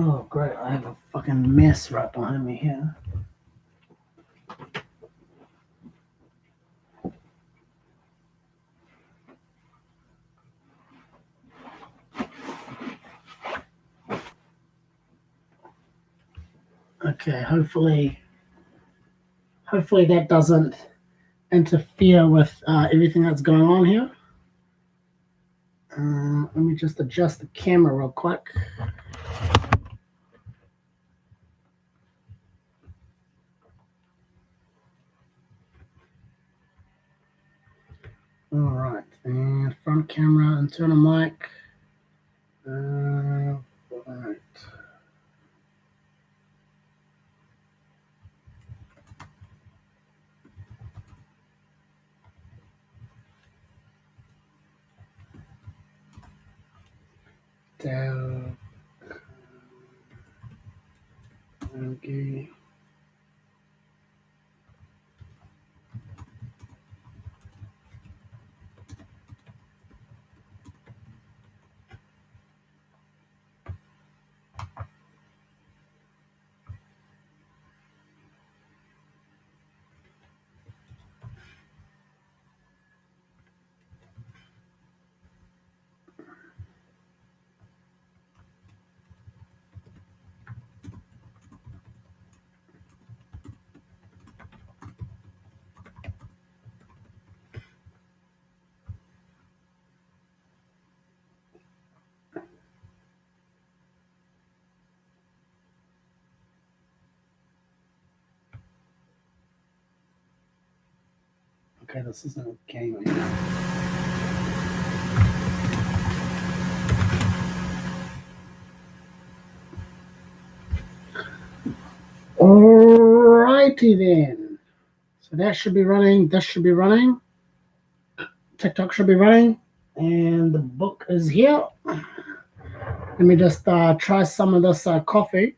Oh, great. I have a fucking mess right behind me here. Okay, hopefully that doesn't interfere with everything that's going on here. Let me just adjust the camera real quick. All right, and front camera, internal mic. All right. Down. Okay. Okay, this isn't a game anymore. Alrighty then. So that should be running. This should be running. TikTok should be running. And the book is here. Let me just try some of this coffee.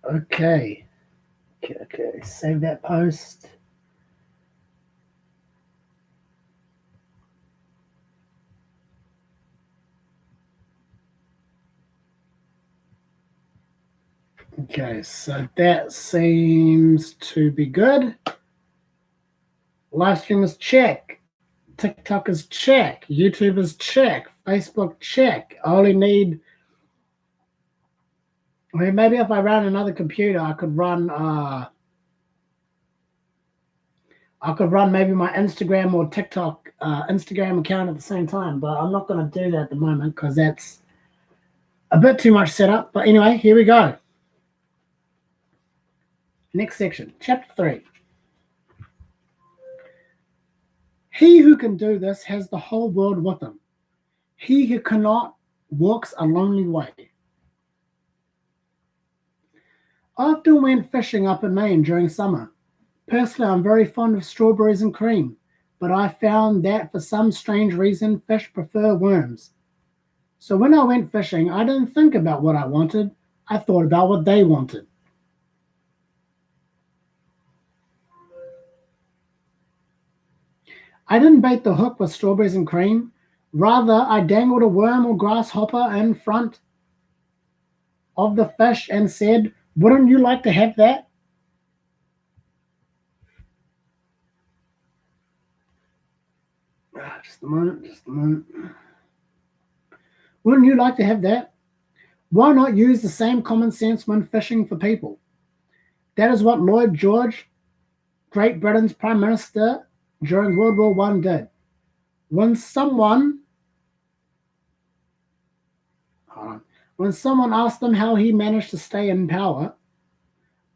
Okay. Save that post. Okay, so that seems to be good. Live stream is check. TikTok is check. YouTube is check. Facebook check. I only need. I mean, maybe if I ran another computer, I could run. I could run maybe my Instagram or TikTok Instagram account at the same time, but I'm not going to do that at the moment because that's a bit too much setup. But anyway, here we go. Next section, chapter 3. He who can do this has the whole world with him. He who cannot walks a lonely way. I often went fishing up in Maine during summer. Personally, I'm very fond of strawberries and cream, but I found that for some strange reason, fish prefer worms. So when I went fishing, I didn't think about what I wanted. I thought about what they wanted. I didn't bait the hook with strawberries and cream. Rather, I dangled a worm or grasshopper in front of the fish and said, "Wouldn't you like to have that?" Just a moment. Wouldn't you like to have that? Why not use the same common sense when fishing for people? That is what Lloyd George, Great Britain's Prime Minister during World War I, did. When someone hold on. When someone asked him how he managed to stay in power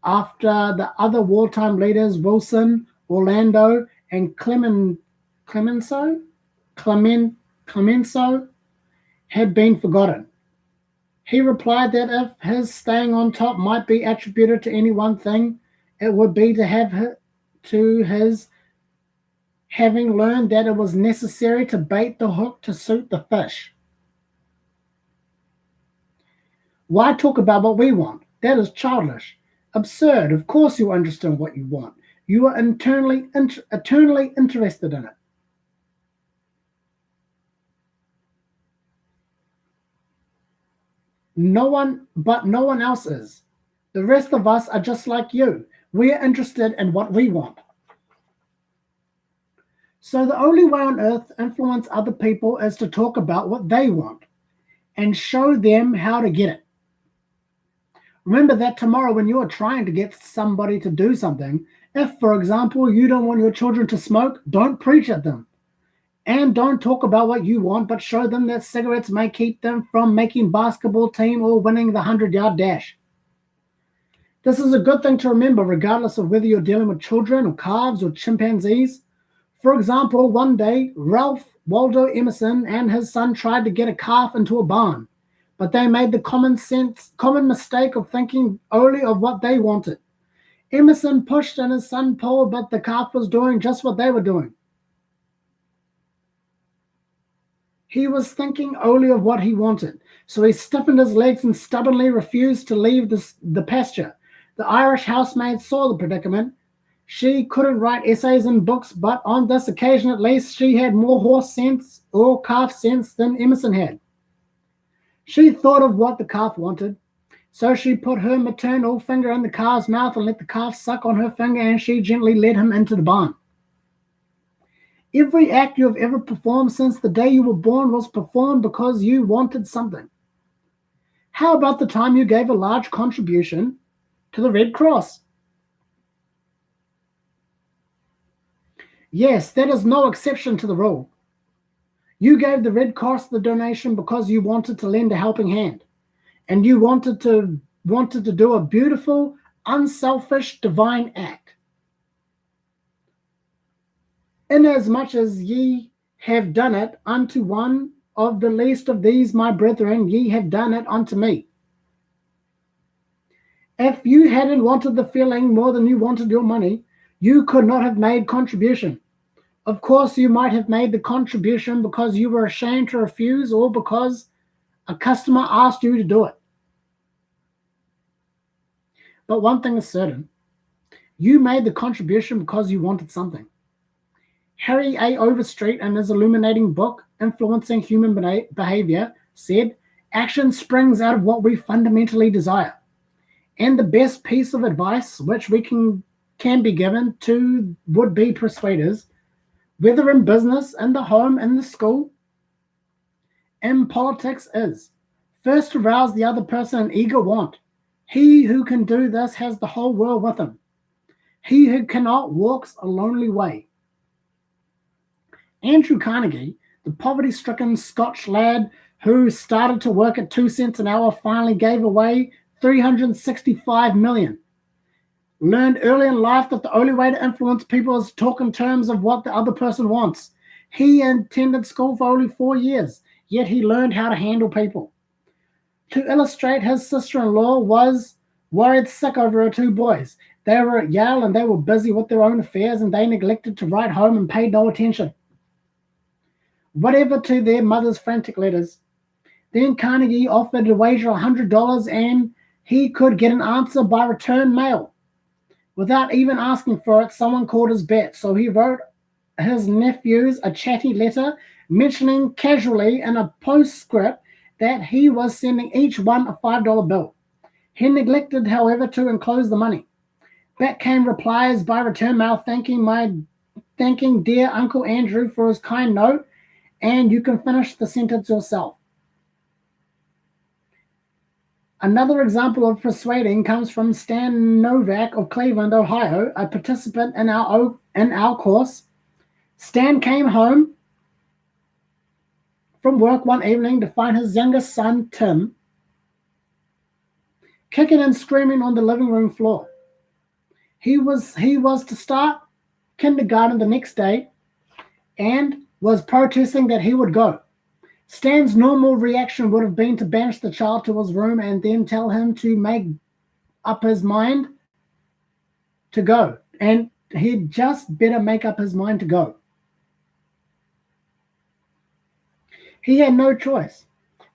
after the other wartime leaders, Wilson, Orlando, and Clemenceau, Clement, Clemenceau, had been forgotten. He replied that if his staying on top might be attributed to any one thing, it would be to his having learned that it was necessary to bait the hook to suit the fish. Why talk about what we want? That is childish. Absurd. Of course you're interested in what you want. You are eternally interested in it. No one else is. The rest of us are just like you. We are interested in what we want. So the only way on earth to influence other people is to talk about what they want and show them how to get it. Remember that tomorrow when you are trying to get somebody to do something, if, for example, you don't want your children to smoke, don't preach at them. And don't talk about what you want, but show them that cigarettes may keep them from making basketball team or winning the 100-yard dash. This is a good thing to remember regardless of whether you're dealing with children or calves or chimpanzees. For example, one day, Ralph Waldo Emerson and his son tried to get a calf into a barn, but they made the common mistake of thinking only of what they wanted. Emerson pushed and his son pulled, but the calf was doing just what they were doing. He was thinking only of what he wanted, so he stiffened his legs and stubbornly refused to leave the pasture. The Irish housemaid saw the predicament. She couldn't write essays and books, but on this occasion at least, she had more horse sense or calf sense than Emerson had. She thought of what the calf wanted, so she put her maternal finger in the calf's mouth and let the calf suck on her finger, and she gently led him into the barn. Every act you have ever performed since the day you were born was performed because you wanted something. How about the time you gave a large contribution to the Red Cross? Yes, that is no exception to the rule. You gave the Red Cross the donation because you wanted to lend a helping hand, and you wanted to do a beautiful, unselfish, divine act. Inasmuch as ye have done it unto one of the least of these my brethren, ye have done it unto me. If you hadn't wanted the feeling more than you wanted your money, you could not have made contribution. Of course, you might have made the contribution because you were ashamed to refuse or because a customer asked you to do it. But one thing is certain, you made the contribution because you wanted something. Harry A. Overstreet, in his illuminating book, Influencing Human Behavior, said, action springs out of what we fundamentally desire. And the best piece of advice which we can be given to would-be persuaders, whether in business, in the home, in the school, in politics, is first arouse the other person an eager want. He who can do this has the whole world with him. He who cannot walks a lonely way. Andrew Carnegie, the poverty-stricken Scotch lad who started to work at 2 cents an hour, finally gave away $365 million. Learned early in life that the only way to influence people is to talk in terms of what the other person wants. He attended school for only 4 years, yet he learned how to handle people. To illustrate, his sister-in-law was worried sick over her 2 boys. They were at Yale and they were busy with their own affairs, and they neglected to write home and paid no attention whatever to their mother's frantic letters. Then Carnegie offered to wager $100 and he could get an answer by return mail. Without even asking for it, someone called his bet, so he wrote his nephews a chatty letter mentioning casually in a postscript that he was sending each one a $5 bill. He neglected, however, to enclose the money. Back came replies by return mail thanking dear Uncle Andrew for his kind note, and you can finish the sentence yourself. Another example of persuading comes from Stan Novak of Cleveland, Ohio, a participant in our course. Stan came home from work one evening to find his youngest son, Tim, kicking and screaming on the living room floor. He was to start kindergarten the next day and was protesting that he would go. Stan's normal reaction would have been to banish the child to his room and then tell him to make up his mind to go. And he'd just better make up his mind to go. He had no choice.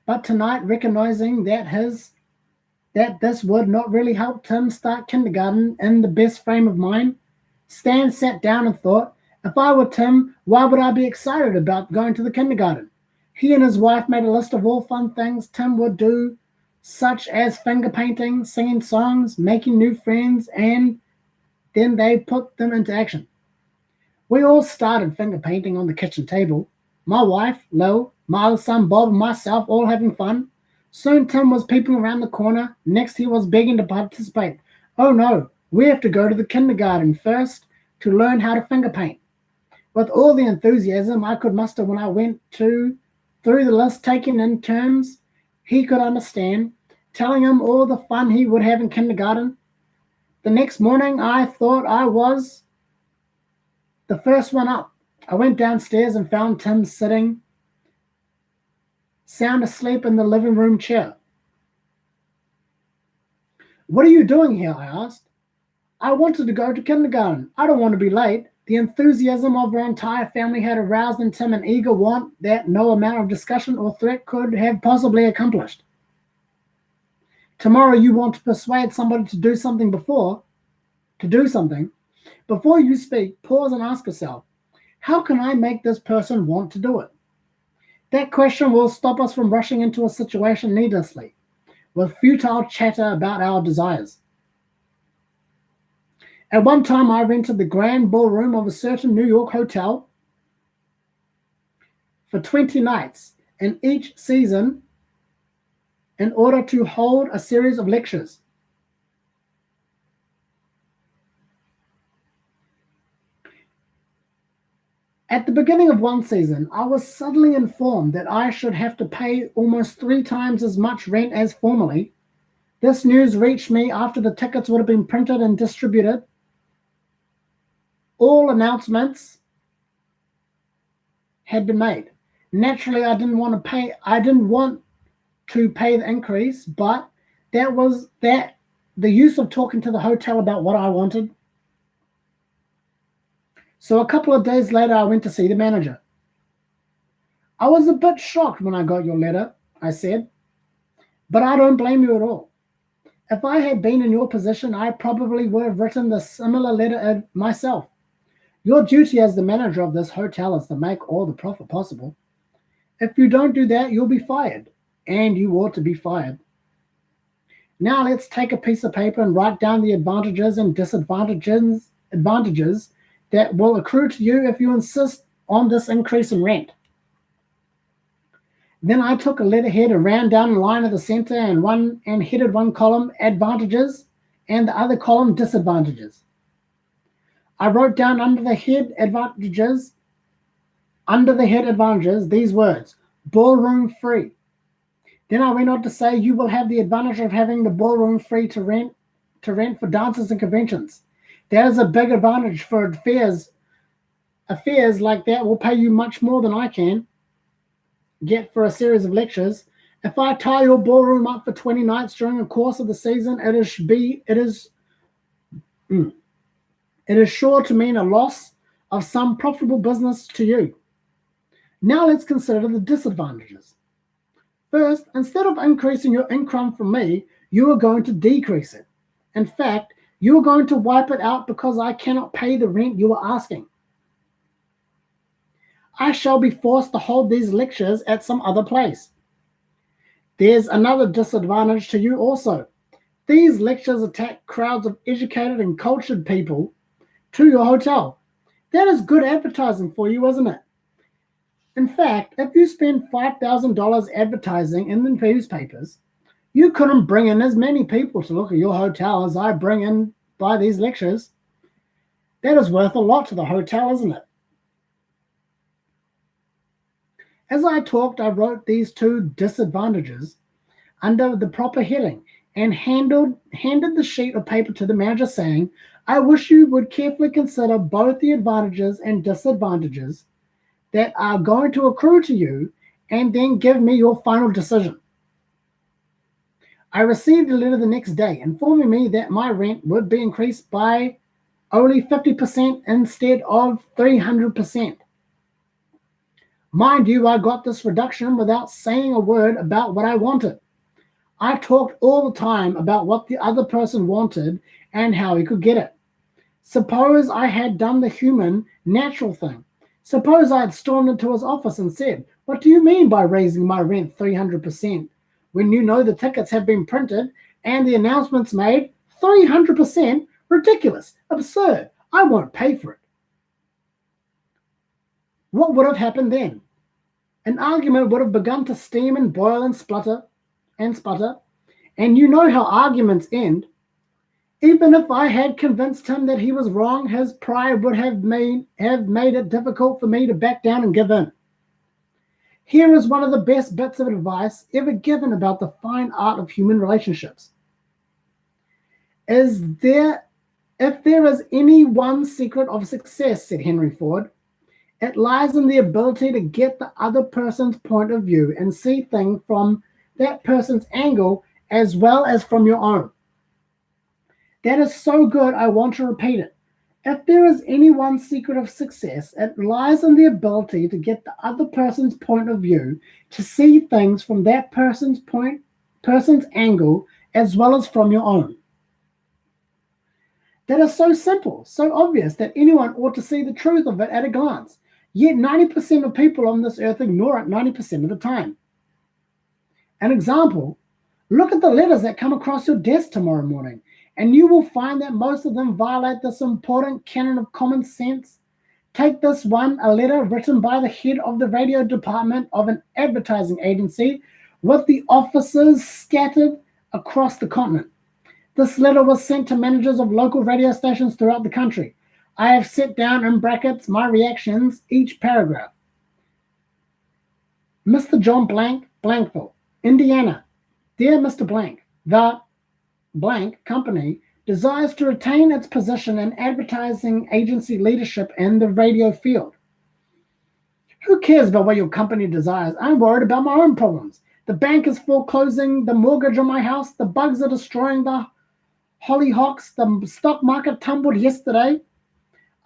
But tonight, recognizing that this would not really help Tim start kindergarten in the best frame of mind, Stan sat down and thought, if I were Tim, why would I be excited about going to the kindergarten? He and his wife made a list of all fun things Tim would do, such as finger painting, singing songs, making new friends, and then they put them into action. We all started finger painting on the kitchen table. My wife, Lil, my other son Bob, and myself all having fun. Soon Tim was peeping around the corner. Next he was begging to participate. Oh no, we have to go to the kindergarten first to learn how to finger paint. With all the enthusiasm I could muster when I went through the list, taking in terms he could understand, telling him all the fun he would have in kindergarten. The next morning I thought I was the first one up. I went downstairs and found Tim sitting sound asleep in the living room chair. What are you doing here? I asked. I wanted to go to kindergarten. I don't want to be late. The enthusiasm of our entire family had aroused in Tim an eager want that no amount of discussion or threat could have possibly accomplished. Tomorrow you want to persuade somebody to do something. Before you speak, pause and ask yourself, how can I make this person want to do it? That question will stop us from rushing into a situation needlessly, with futile chatter about our desires. At one time, I rented the grand ballroom of a certain New York hotel for 20 nights in each season in order to hold a series of lectures. At the beginning of one season, I was suddenly informed that I should have to pay almost 3 times as much rent as formerly. This news reached me after the tickets would have been printed and distributed. All announcements had been made. Naturally, I didn't want to pay the increase, but the use of talking to the hotel about what I wanted. So a couple of days later, I went to see the manager. I was a bit shocked when I got your letter, I said, but I don't blame you at all. If I had been in your position, I probably would have written the similar letter myself. Your duty as the manager of this hotel is to make all the profit possible. If you don't do that, you'll be fired, and you ought to be fired. Now let's take a piece of paper and write down the advantages and disadvantages that will accrue to you if you insist on this increase in rent. Then I took a letterhead and ran down the line of the center and headed one column advantages and the other column disadvantages. I wrote down under the head advantages these words: ballroom free. Then I went on to say you will have the advantage of having the ballroom free to rent for dances and conventions. That is a big advantage for affairs. Affairs like that will pay you much more than I can get for a series of lectures. If I tie your ballroom up for 20 nights during the course of the season, it is sure to mean a loss of some profitable business to you. Now let's consider the disadvantages. First, instead of increasing your income from me, you are going to decrease it. In fact, you are going to wipe it out because I cannot pay the rent you are asking. I shall be forced to hold these lectures at some other place. There's another disadvantage to you also. These lectures attract crowds of educated and cultured people to your hotel. That is good advertising for you, isn't it? In fact, if you spend $5,000 advertising in the newspapers, you couldn't bring in as many people to look at your hotel as I bring in by these lectures. That is worth a lot to the hotel, isn't it? As I talked, I wrote these two disadvantages under the proper heading and handed the sheet of paper to the manager, saying, I wish you would carefully consider both the advantages and disadvantages that are going to accrue to you and then give me your final decision. I received a letter the next day informing me that my rent would be increased by only 50% instead of 300%. Mind you, I got this reduction without saying a word about what I wanted. I talked all the time about what the other person wanted and how he could get it. Suppose I had done the human, natural thing. Suppose I had stormed into his office and said, what do you mean by raising my rent 300% when you know the tickets have been printed and the announcements made? 300%? Ridiculous, absurd. I won't pay for it. What would have happened then? An argument would have begun to steam and boil and sputter, and you know how arguments end. Even if I had convinced him that he was wrong, his pride would have made it difficult for me to back down and give in. Here is one of the best bits of advice ever given about the fine art of human relationships. If there is any one secret of success, said Henry Ford, it lies in the ability to get the other person's point of view and see things from that person's angle as well as from your own. That is so good, I want to repeat it. If there is any one secret of success, it lies in the ability to get the other person's point of view, to see things from that person's angle as well as from your own. That is so simple, so obvious that anyone ought to see the truth of it at a glance. Yet 90% of people on this earth ignore it 90% of the time. An example, look at the letters that come across your desk tomorrow morning, and you will find that most of them violate this important canon of common sense. Take this one, a letter written by the head of the radio department of an advertising agency with the offices scattered across the continent. This letter was sent to managers of local radio stations throughout the country. I have set down in brackets my reactions, each paragraph. Mr. John Blank, Blankville, Indiana. Dear Mr. Blank, the blank company desires to retain its position in advertising agency leadership in the radio field. Who cares about what your company desires? I'm worried about my own problems. The bank is foreclosing the mortgage on my house. The bugs are destroying the hollyhocks. The stock market tumbled yesterday.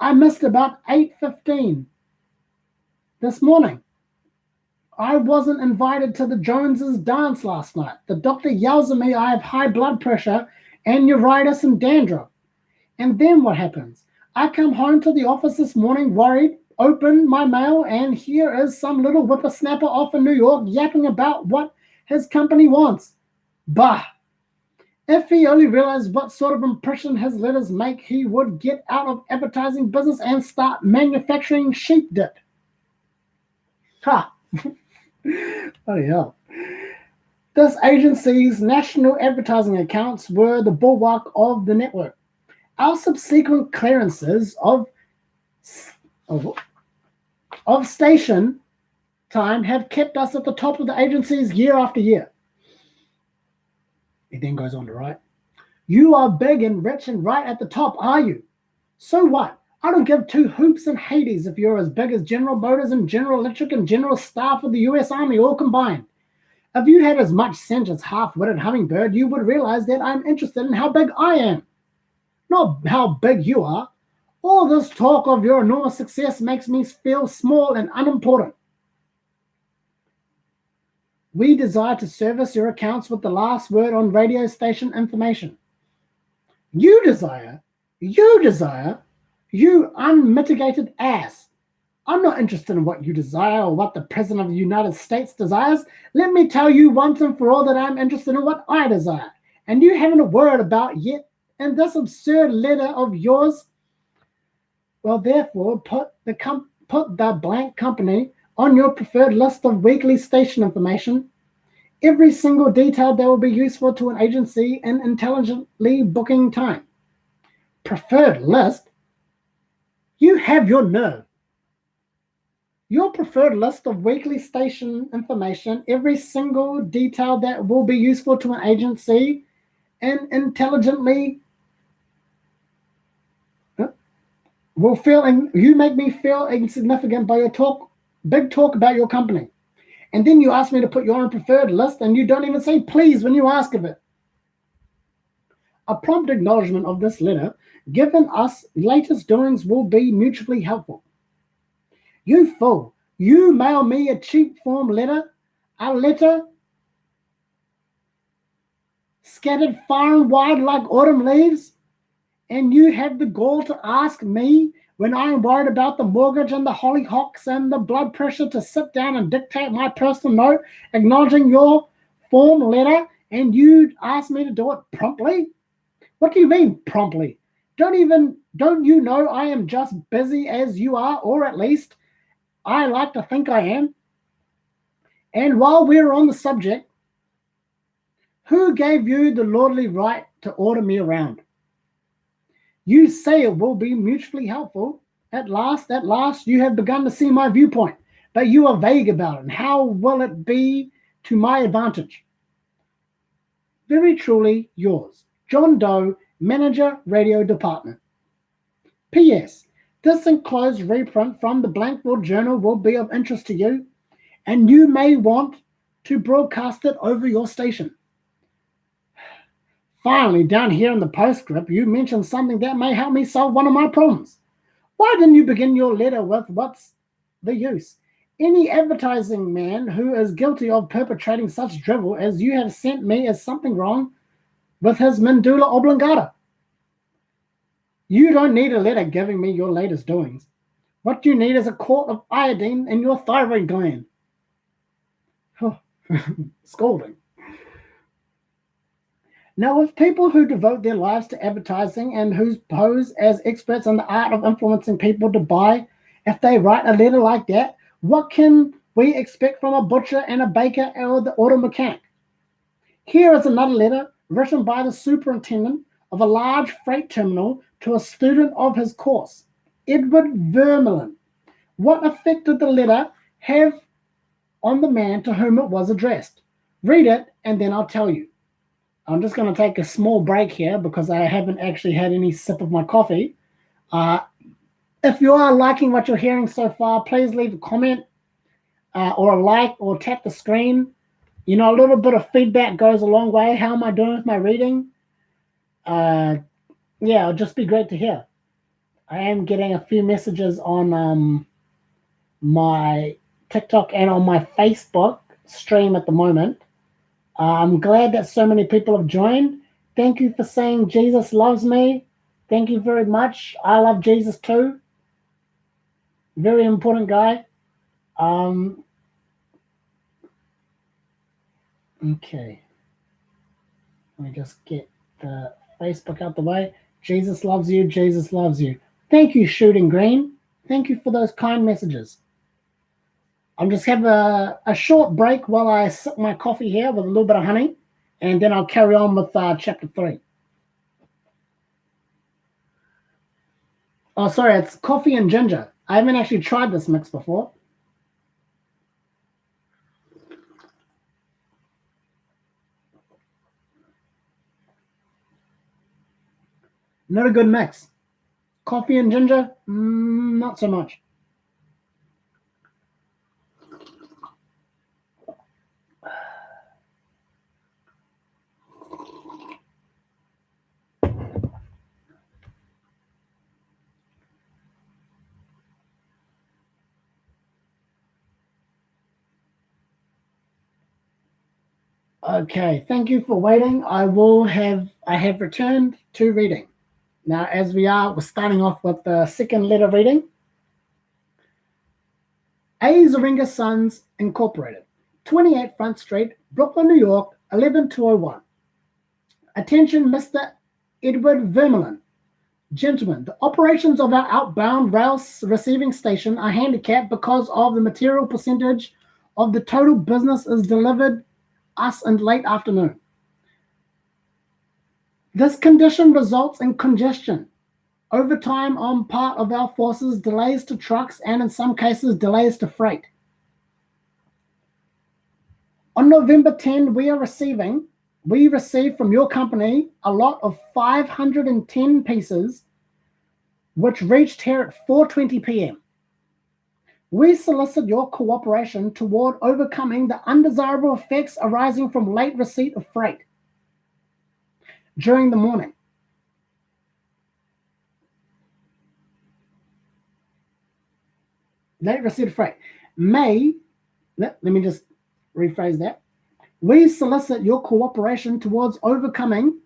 I missed about 8:15 this morning. I wasn't invited to the Joneses' dance last night. The doctor yells at me I have high blood pressure and neuritis and dandruff. And then what happens? I come home to the office this morning worried, open my mail, and here is some little whippersnapper off in New York yapping about what his company wants. Bah! If he only realized what sort of impression his letters make, he would get out of advertising business and start manufacturing sheep dip. Ha! Bloody hell. This agency's national advertising accounts were the bulwark of the network. Our subsequent clearances of station time have kept us at the top of the agencies year after year. He then goes on to write, you are big and rich and right at the top, are you? So what? I don't give two hoops and Hades if you're as big as General Motors and General Electric and General Staff of the U.S. Army all combined. If you had as much sense as half-witted hummingbird, you would realize that I'm interested in how big I am, not how big you are. All this talk of your enormous success makes me feel small and unimportant. We desire to service your accounts with the last word on radio station information. You desire, you unmitigated ass. I'm not interested in what you desire or what the President of the United States desires. Let me tell you once and for all that I'm interested in what I desire. And you haven't a word about yet in this absurd letter of yours. Well, therefore, put the blank company on your preferred list of weekly station information. Every single detail that will be useful to an agency in intelligently booking time. Preferred list? You have your nerve. Your preferred list of weekly station information, every single detail that will be useful to an agency, and intelligently will feel, and you make me feel insignificant by your big talk about your company. And then you ask me to put your own preferred list, and you don't even say please when you ask of it. A prompt acknowledgement of this letter, given us latest doings, will be mutually helpful. You fool! You mail me a cheap form letter, a letter scattered far and wide like autumn leaves, and you have the gall to ask me when I am worried about the mortgage and the hollyhocks and the blood pressure to sit down and dictate my personal note acknowledging your form letter, and you ask me to do it promptly? What do you mean promptly? Don't you know I am just busy as you are, or at least I like to think I am? And while we're on the subject, who gave you the lordly right to order me around? You say it will be mutually helpful. At last, you have begun to see my viewpoint, but you are vague about it. And how will it be to my advantage? Very truly yours, John Doe, Manager, Radio Department. P.S. This enclosed reprint from the Blankville Journal will be of interest to you, and you may want to broadcast it over your station. Finally, down here in the postscript, you mentioned something that may help me solve one of my problems. Why didn't you begin your letter with what's the use? Any advertising man who is guilty of perpetrating such drivel as you have sent me is something wrong with his medulla oblongata. You don't need a letter giving me your latest doings. What you need is a quart of iodine in your thyroid gland. Scolding. Now, with people who devote their lives to advertising and who pose as experts in the art of influencing people to buy, if they write a letter like that, what can we expect from a butcher and a baker or the auto mechanic? Here is another letter written by the superintendent of a large freight terminal to a student of his course, Edward Vermeulen. What effect did the letter have on the man to whom it was addressed? Read it, and then I'll tell you. I'm just going to take a small break here because I haven't actually had any sip of my coffee. If you are liking what you're hearing so far, please leave a comment or a like or tap the screen. You know, a little bit of feedback goes a long way. How am I doing with my reading? Yeah, it'll just be great to hear. I am getting a few messages on my TikTok and on my Facebook stream at the moment. I'm glad that so many people have joined. Thank you for saying Jesus loves me. Thank you very much. I love Jesus too. Very important guy. Okay. Let me just get the Facebook out the way. Jesus loves you. Jesus loves you. Thank you, Shooting Green. Thank you for those kind messages. I'm just having a short break while I sip my coffee here with a little bit of honey, and then I'll carry on with chapter 3. Oh, sorry, it's coffee and ginger. I haven't actually tried this mix before. Not a good mix. Coffee and ginger, not so much. Okay, thank you for waiting. I have returned to reading. Now, as we're starting off with the second letter reading. A. Zoringa Sons Incorporated, 28 Front Street, Brooklyn, New York, 11201. Attention, Mr. Edward Vermeulen. Gentlemen, the operations of our outbound rail receiving station are handicapped because of the material percentage of the total business is delivered us in late afternoon. This condition results in congestion overtime on part of our forces, delays to trucks, and in some cases, delays to freight. On November 10, we received from your company a lot of 510 pieces, which reached here at 4:20 p.m. We solicit your cooperation toward overcoming the undesirable effects arising from late receipt of freight during the morning. Late receipt of freight. Let me just rephrase that. We solicit your cooperation towards overcoming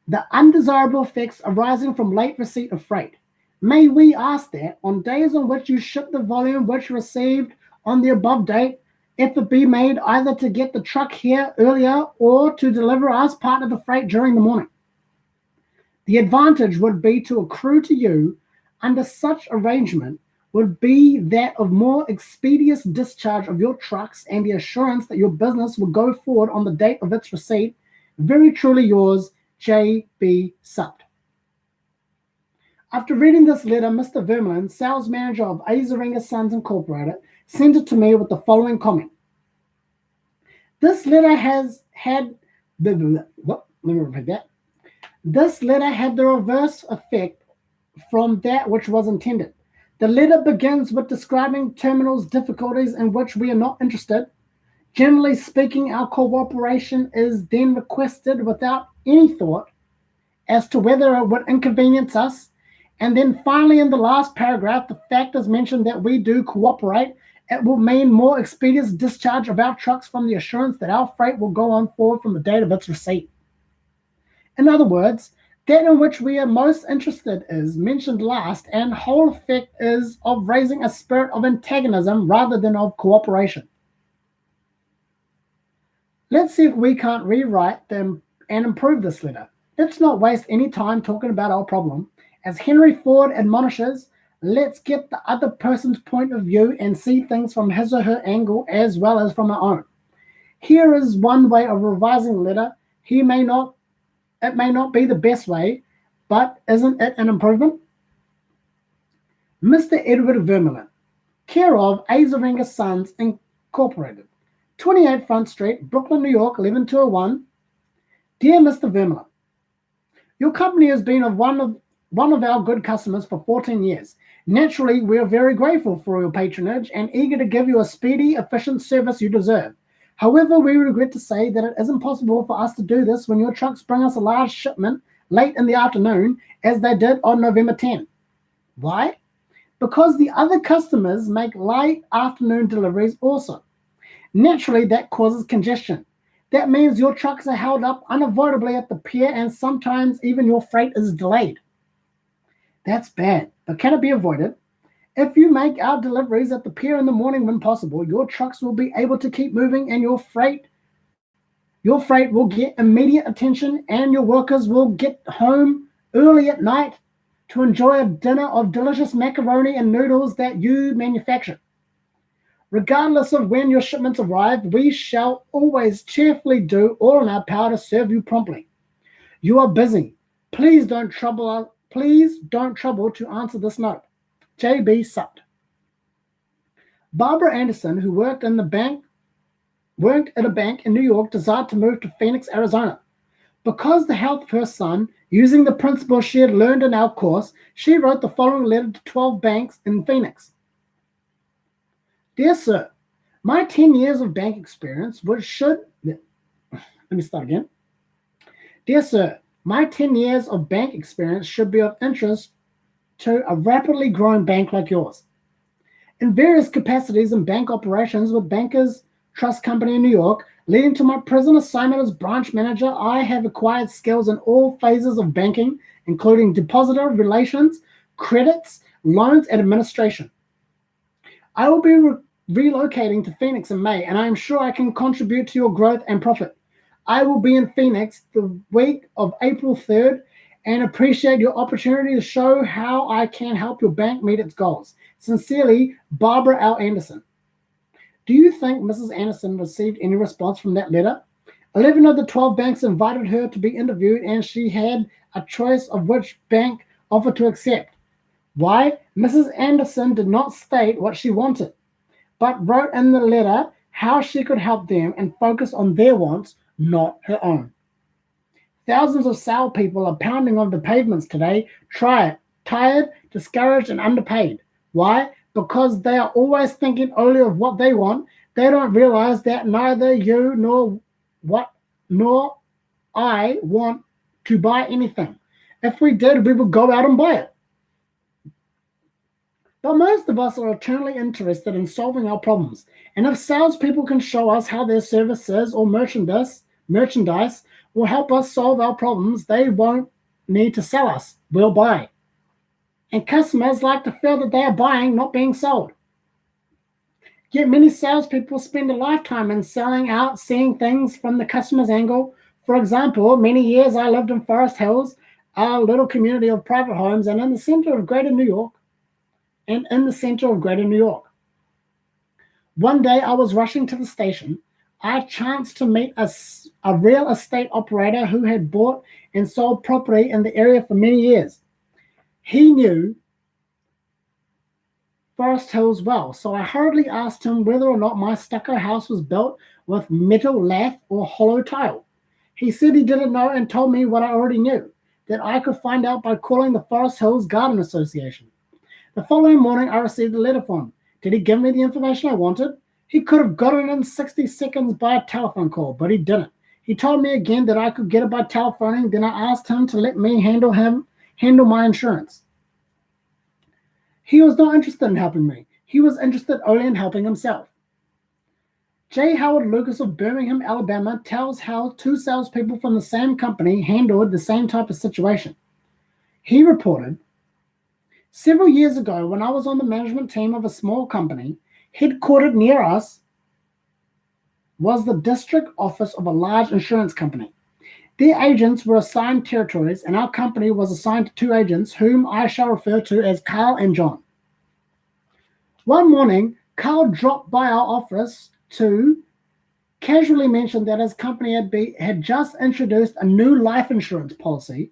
the undesirable effects arising from late receipt of freight. May we ask that on days on which you ship the volume which received on the above date, effort be made either to get the truck here earlier or to deliver us part of the freight during the morning. The advantage would be to accrue to you under such arrangement would be that of more expeditious discharge of your trucks and the assurance that your business will go forward on the date of its receipt. Very truly yours, J.B. Supt. After reading this letter, Mr. Vermeulen, sales manager of Azeringa Sons Incorporated, sent it to me with the following comment. This letter has had let me repeat that. This letter had the reverse effect from that which was intended. The letter begins with describing terminals difficulties in which we are not interested. Generally speaking, our cooperation is then requested without any thought as to whether it would inconvenience us. And then finally, in the last paragraph, the fact is mentioned that we do cooperate. It will mean more expeditious discharge of our trucks from the assurance that our freight will go on forward from the date of its receipt. In other words, that in which we are most interested is mentioned last, and whole effect is of raising a spirit of antagonism rather than of cooperation. Let's see if we can't rewrite them and improve this letter. Let's not waste any time talking about our problem. As Henry Ford admonishes, let's get the other person's point of view and see things from his or her angle as well as from our own. Here is one way of revising the letter. It may not be the best way, but isn't it an improvement? Mr. Edward Vermeulen, care of Azeringa Sons Incorporated, 28 Front Street, Brooklyn, New York, 11201. Dear Mr. Vermeulen, your company has been one of our good customers for 14 years. Naturally, we are very grateful for your patronage and eager to give you a speedy, efficient service you deserve. However, we regret to say that it isn't possible for us to do this when your trucks bring us a large shipment late in the afternoon, as they did on November 10. Why? Because the other customers make late afternoon deliveries also. Naturally, that causes congestion. That means your trucks are held up unavoidably at the pier, and sometimes even your freight is delayed. That's bad, but can it be avoided? If you make our deliveries at the pier in the morning when possible, your trucks will be able to keep moving and your freight will get immediate attention, and your workers will get home early at night to enjoy a dinner of delicious macaroni and noodles that you manufacture. Regardless of when your shipments arrive, we shall always cheerfully do all in our power to serve you promptly. You are busy. Please don't trouble to answer this note. J.B. Supt. Barbara Anderson, who worked at a bank in New York, desired to move to Phoenix, Arizona. Because the health of her son, using the principles she had learned in our course, she wrote the following letter to 12 banks in Phoenix. Dear Sir, my 10 years of bank experience Dear Sir, my 10 years of bank experience should be of interest to a rapidly growing bank like yours. In various capacities in bank operations with Bankers Trust Company in New York, leading to my present assignment as branch manager, I have acquired skills in all phases of banking, including depositor relations, credits, loans, and administration. I will be relocating to Phoenix in May, and I am sure I can contribute to your growth and profit. I will be in Phoenix the week of April 3rd and appreciate your opportunity to show how I can help your bank meet its goals. Sincerely, Barbara L. Anderson. Do you think Mrs. Anderson received any response from that letter? 11 of the 12 banks invited her to be interviewed, and she had a choice of which bank offered to accept. Why? Mrs. Anderson did not state what she wanted, but wrote in the letter how she could help them and focus on their wants, not her own. Thousands of salespeople are pounding on the pavements today, tired, discouraged, and underpaid. Why? Because they are always thinking only of what they want. They don't realize that neither you nor I want to buy anything. If we did, we would go out and buy it. But most of us are eternally interested in solving our problems. And if salespeople can show us how their services or merchandise will help us solve our problems, they won't need to sell us. We'll buy. And customers like to feel that they are buying, not being sold. Yet many salespeople spend a lifetime in selling out, seeing things from the customer's angle. For example, many years I lived in Forest Hills, a little community of private homes, and in the center of Greater New York. One day I was rushing to the station. I chanced to meet a real estate operator who had bought and sold property in the area for many years. He knew Forest Hills well, so I hurriedly asked him whether or not my stucco house was built with metal lath or hollow tile. He said he didn't know and told me what I already knew, that I could find out by calling the Forest Hills Garden Association. The following morning I received a letter from him. Did he give me the information I wanted? He could have gotten it in 60 seconds by a telephone call, but he didn't. He told me again that I could get it by telephoning, then I asked him to let me handle my insurance. He was not interested in helping me. He was interested only in helping himself. J. Howard Lucas of Birmingham, Alabama, tells how two salespeople from the same company handled the same type of situation. He reported, several years ago, when I was on the management team of a small company, headquartered near us was the district office of a large insurance company. Their agents were assigned territories, and our company was assigned to two agents, whom I shall refer to as Carl and John. One morning, Carl dropped by our office to casually mention that his company had just introduced a new life insurance policy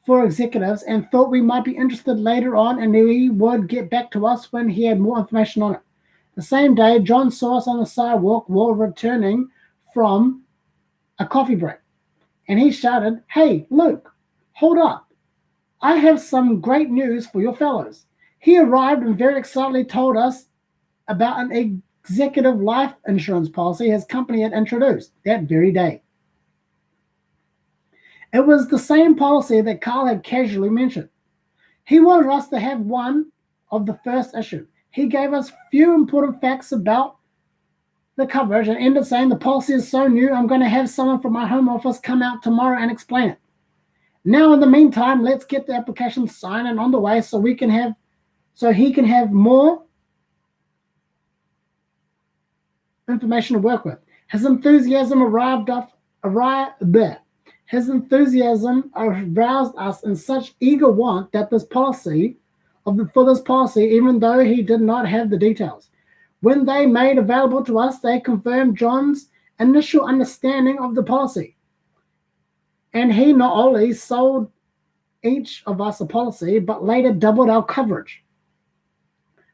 for executives and thought we might be interested later on, and he would get back to us when he had more information on it. The same day, John saw us on the sidewalk while returning from a coffee break, and he shouted, "Hey, Luke, hold up. I have some great news for your fellows." He arrived and very excitedly told us about an executive life insurance policy his company had introduced that very day. It was the same policy that Carl had casually mentioned. He wanted us to have one of the first issue. He gave us few important facts about the coverage and ended saying, "The policy is so new, I'm going to have someone from my home office come out tomorrow and explain it. Now, in the meantime, let's get the application signed and on the way so he can have more information to work with." His enthusiasm aroused us in such eager want that for this policy, even though he did not have the details. When they made available to us, they confirmed John's initial understanding of the policy. And he not only sold each of us a policy, but later doubled our coverage.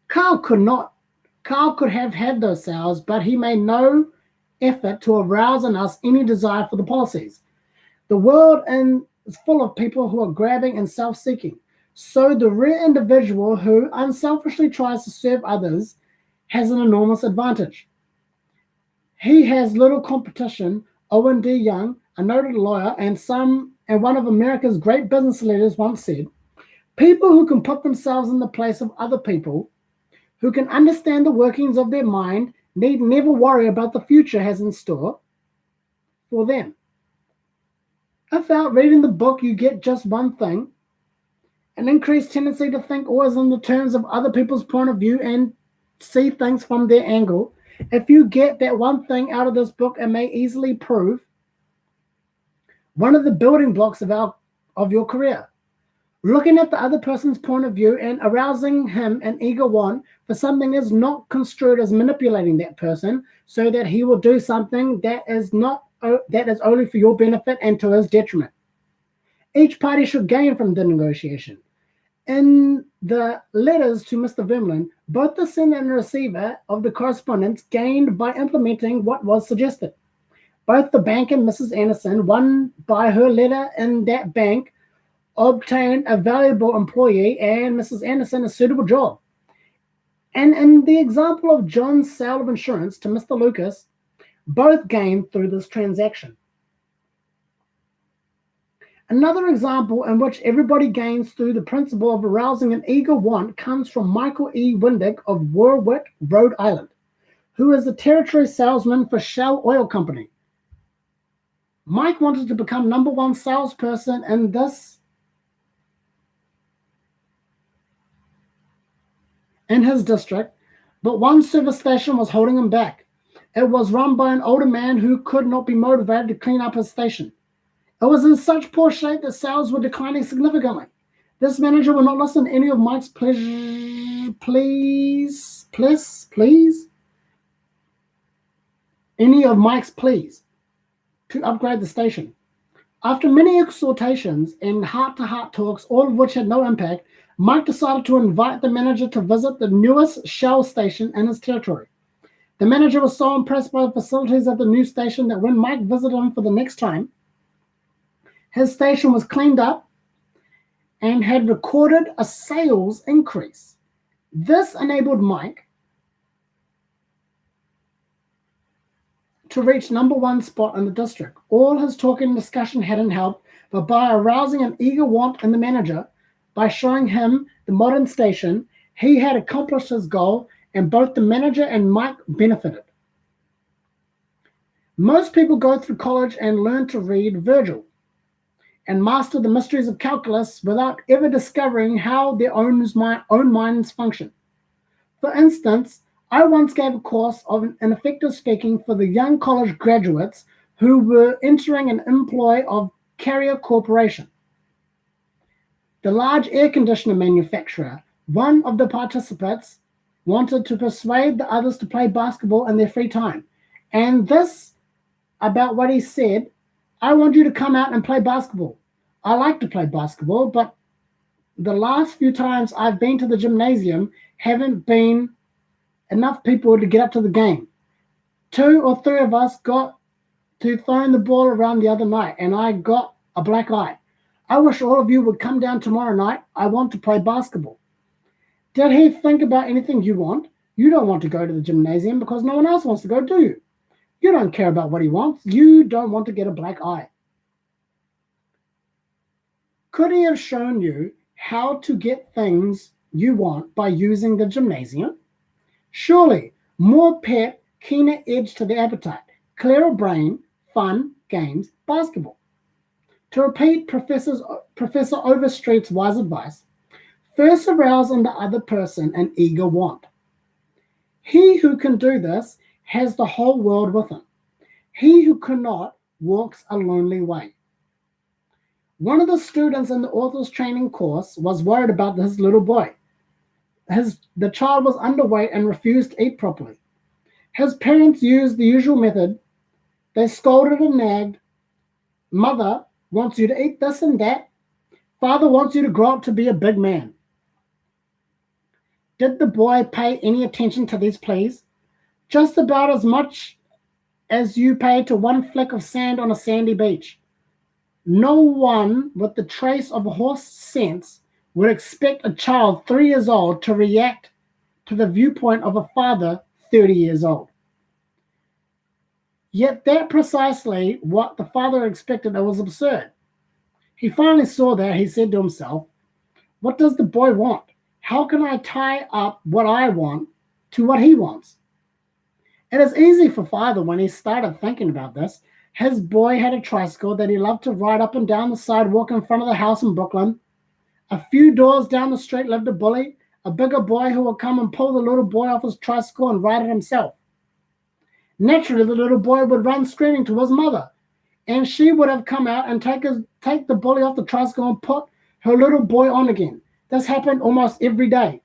Carl could have had those sales, but he made no effort to arouse in us any desire for the policies. The world is full of people who are grabbing and self-seeking. So the rare individual who unselfishly tries to serve others has an enormous advantage. He has little competition. Owen D. Young, a noted lawyer and one of America's great business leaders, once said, "People who can put themselves in the place of other people, who can understand the workings of their mind, need never worry about the future has in store for them." If out reading the book you get just one thing, an increased tendency to think always in the terms of other people's point of view and see things from their angle, if you get that one thing out of this book, it may easily prove one of the building blocks of your career. Looking at the other person's point of view and arousing him an eager want for something is not construed as manipulating that person so that he will do something that is only for your benefit and to his detriment. Each party should gain from the negotiation. In the letters to Mr. Vermeulen, both the sender and receiver of the correspondence gained by implementing what was suggested. Both the bank and Mrs. Anderson, one by her letter in that bank, obtained a valuable employee and Mrs. Anderson a suitable job. And in the example of John's sale of insurance to Mr. Lucas, both gained through this transaction. Another example in which everybody gains through the principle of arousing an eager want comes from Michael E. Windick of Warwick, Rhode Island, who is the territory salesman for Shell Oil Company. Mike wanted to become number one salesperson in his district, but one service station was holding him back. It was run by an older man who could not be motivated to clean up his station. It was in such poor shape that sales were declining significantly. This manager would not listen to any of Mike's pleas to upgrade the station. After many exhortations and heart-to-heart talks, all of which had no impact, Mike decided to invite the manager to visit the newest Shell station in his territory. The manager was so impressed by the facilities of the new station that when Mike visited him for the next time, his station was cleaned up and had recorded a sales increase. This enabled Mike to reach number one spot in the district. All his talking and discussion hadn't helped, but by arousing an eager want in the manager, by showing him the modern station, he had accomplished his goal, and both the manager and Mike benefited. Most people go through college and learn to read Virgil and master the mysteries of calculus without ever discovering how their own minds function. For instance, I once gave a course of effective speaking for the young college graduates who were entering an employ of Carrier Corporation, the large air conditioner manufacturer. One of the participants wanted to persuade the others to play basketball in their free time. And this about what he said: I want you to come out and play basketball. I like to play basketball, but the last few times I've been to the gymnasium haven't been enough people to get up to the game. 2 or 3 of us got to throwing the ball around the other night, and I got a black eye. I wish all of you would come down tomorrow night. I want to play basketball. Did he think about anything you want? You don't want to go to the gymnasium because no one else wants to go, do you? You don't care about what he wants. You don't want to get a black eye. Could he have shown you how to get things you want by using the gymnasium? Surely, more pep, keener edge to the appetite, clearer brain, fun, games, basketball. To repeat Professor Overstreet's wise advice, first arouse in the other person an eager want. He who can do this has the whole world with him. He who cannot walks a lonely way. One of the students in the author's training course was worried about his little boy. The child was underweight and refused to eat properly. His parents used the usual method. They scolded and nagged. Mother wants you to eat this and that. Father wants you to grow up to be a big man. Did the boy pay any attention to these pleas? Just about as much as you pay to one fleck of sand on a sandy beach. No one with the trace of a horse sense would expect a child 3 years old to react to the viewpoint of a father 30 years old. Yet that precisely what the father expected. It was absurd. He finally saw that. He said to himself, what does the boy want? How can I tie up what I want to what he wants? It is easy for father when he started thinking about this. His boy had a tricycle that he loved to ride up and down the sidewalk in front of the house in Brooklyn. A few doors down the street lived a bully, a bigger boy who would come and pull the little boy off his tricycle and ride it himself. Naturally, the little boy would run screaming to his mother, and she would have come out and take the bully off the tricycle and put her little boy on again. This happened almost every day.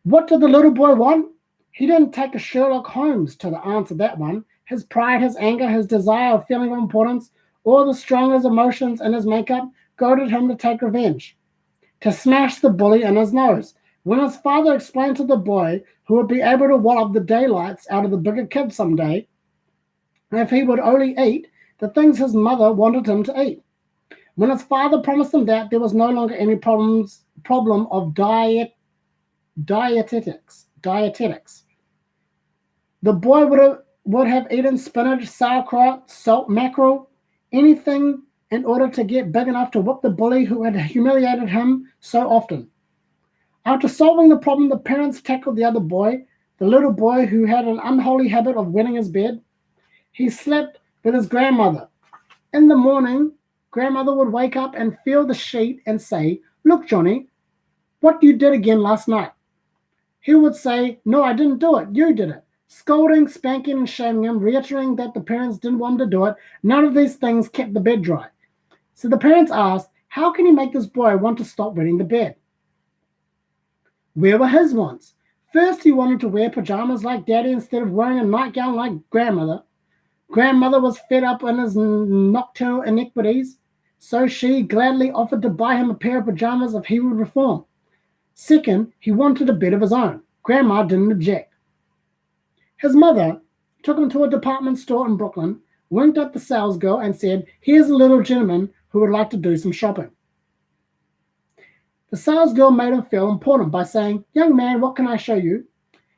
What did the little boy want? He didn't take a Sherlock Holmes to the answer that one. His pride, his anger, his desire of feeling of importance, all the strongest emotions in his makeup goaded him to take revenge, to smash the bully in his nose. When his father explained to the boy who would be able to wallop the daylights out of the bigger kid someday if he would only eat the things his mother wanted him to eat. When his father promised him that, there was no longer any problem of dietetics. The boy would have eaten spinach, sauerkraut, salt mackerel, anything in order to get big enough to whip the bully who had humiliated him so often. After solving the problem, the parents tackled the other boy, the little boy who had an unholy habit of wetting his bed. He slept with his grandmother. In the morning, grandmother would wake up and feel the sheet and say, "Look, Johnny, what you did again last night." He would say, "No, I didn't do it. You did it." Scolding, spanking, and shaming him, reiterating that the parents didn't want him to do it. None of these things kept the bed dry. So the parents asked, how can he make this boy want to stop wetting the bed? Where were his wants? First, he wanted to wear pajamas like Daddy instead of wearing a nightgown like Grandmother. Grandmother was fed up in his nocturnal iniquities, so she gladly offered to buy him a pair of pajamas if he would reform. Second, he wanted a bed of his own. Grandma didn't object. His mother took him to a department store in Brooklyn, winked at the sales girl, and said, "Here's a little gentleman who would like to do some shopping." The sales girl made him feel important by saying, "Young man, what can I show you?"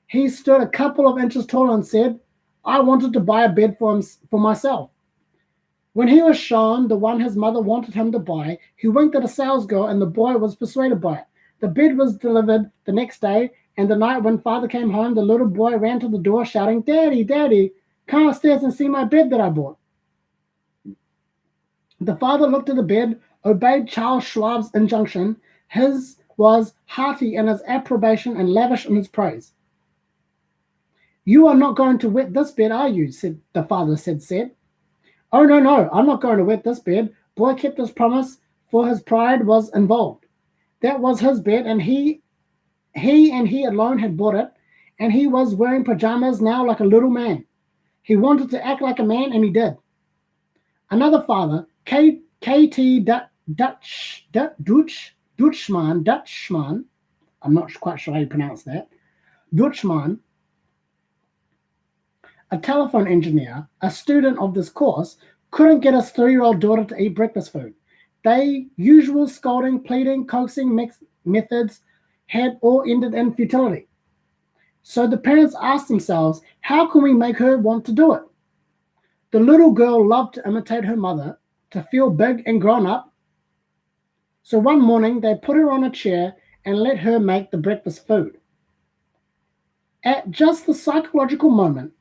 He stood a couple of inches tall and said, "I wanted to buy a bed for myself." When he was shown the one his mother wanted him to buy, he winked at a sales girl and the boy was persuaded by it. The bed was delivered the next day, and the night when father came home, the little boy ran to the door shouting, "Daddy, Daddy, come upstairs and see my bed that I bought." The father looked at the bed, obeyed Charles Schwab's injunction. His was hearty in his approbation and lavish in his praise. "You are not going to wet this bed, are you?" the father said. "Oh, no, I'm not going to wet this bed." Boy kept his promise, for his pride was involved. That was his bed, and he alone had bought it, and he was wearing pajamas now like a little man. He wanted to act like a man, and he did. Another father, K.T. Dutschman, I'm not quite sure how you pronounce that, Dutschman, a telephone engineer, a student of this course, couldn't get his 3-year-old daughter to eat breakfast food. The usual scolding, pleading, coaxing methods had all ended in futility. So the parents asked themselves, how can we make her want to do it? The little girl loved to imitate her mother, to feel big and grown up. So one morning they put her on a chair and let her make the breakfast food. At just the psychological moment,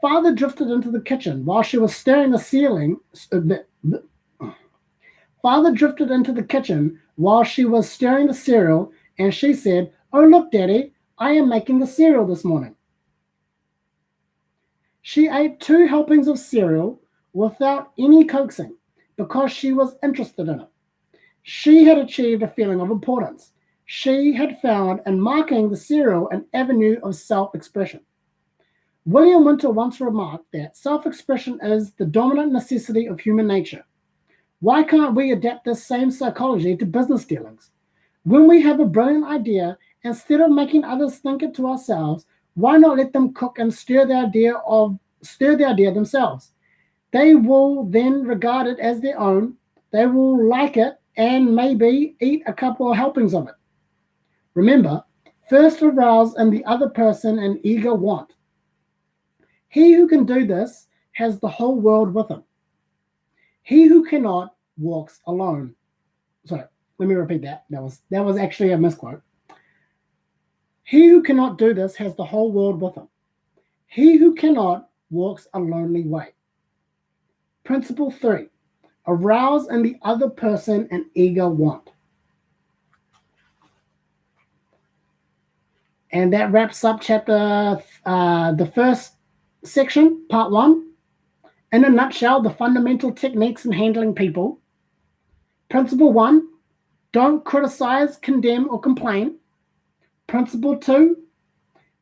father drifted into the kitchen while she was stirring the ceiling. Father drifted into the kitchen while she was stirring the cereal, and she said, "Oh, look, Daddy, I am making the cereal this morning." She ate 2 helpings of cereal without any coaxing because she was interested in it. She had achieved a feeling of importance. She had found in marking the cereal an avenue of self-expression. William Winter once remarked that self-expression is the dominant necessity of human nature. Why can't we adapt this same psychology to business dealings? When we have a brilliant idea, instead of making others think it to ourselves, why not let them cook and stir the idea themselves? They will then regard it as their own. They will like it and maybe eat a couple of helpings of it. Remember, first arouse in the other person an eager want. He who can do this has the whole world with him. He who cannot walks alone. Sorry, let me repeat that. That was actually a misquote. He who cannot do this has the whole world with him. He who cannot walks a lonely way. Principle 3. Arouse in the other person an eager want. And that wraps up the first section, part 1. In a nutshell, the fundamental techniques in handling people. Principle 1, don't criticize, condemn, or complain. Principle 2,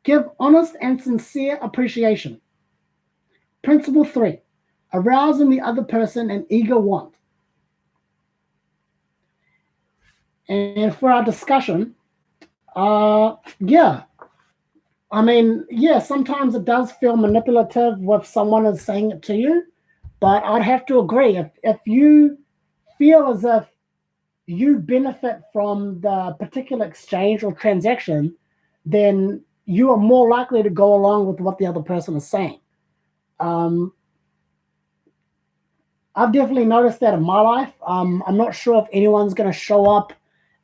give honest and sincere appreciation. Principle 3, arouse in the other person an eager want. And for our discussion, yeah, I mean, yeah, sometimes it does feel manipulative if someone is saying it to you, but I'd have to agree. If you feel as if you benefit from the particular exchange or transaction, then you are more likely to go along with what the other person is saying. Um, I've definitely noticed that in my life. I'm not sure if anyone's going to show up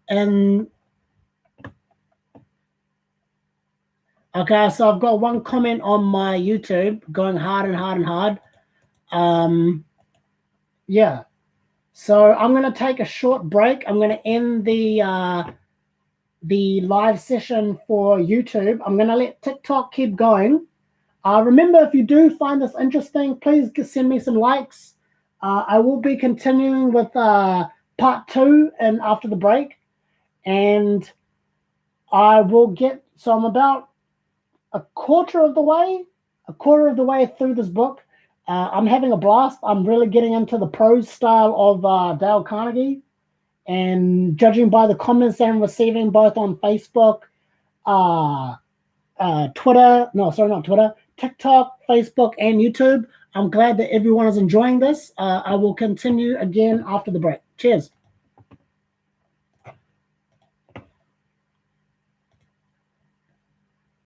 and okay, so I've got one comment on my YouTube going hard and hard and hard. Um, yeah, so I'm going to take a short break. I'm going to end the live session for YouTube. I'm going to let TikTok keep going. Remember, if you do find this interesting, please send me some likes. I will be continuing with part 2 and after the break, and I will get. So I'm about a quarter of the way through this book. I'm having a blast. I'm really getting into the prose style of Dale Carnegie, and judging by the comments I'm receiving both on Facebook, Twitter, no, sorry, not Twitter, TikTok, Facebook, and YouTube, I'm glad that everyone is enjoying this. I will continue again after the break. Cheers.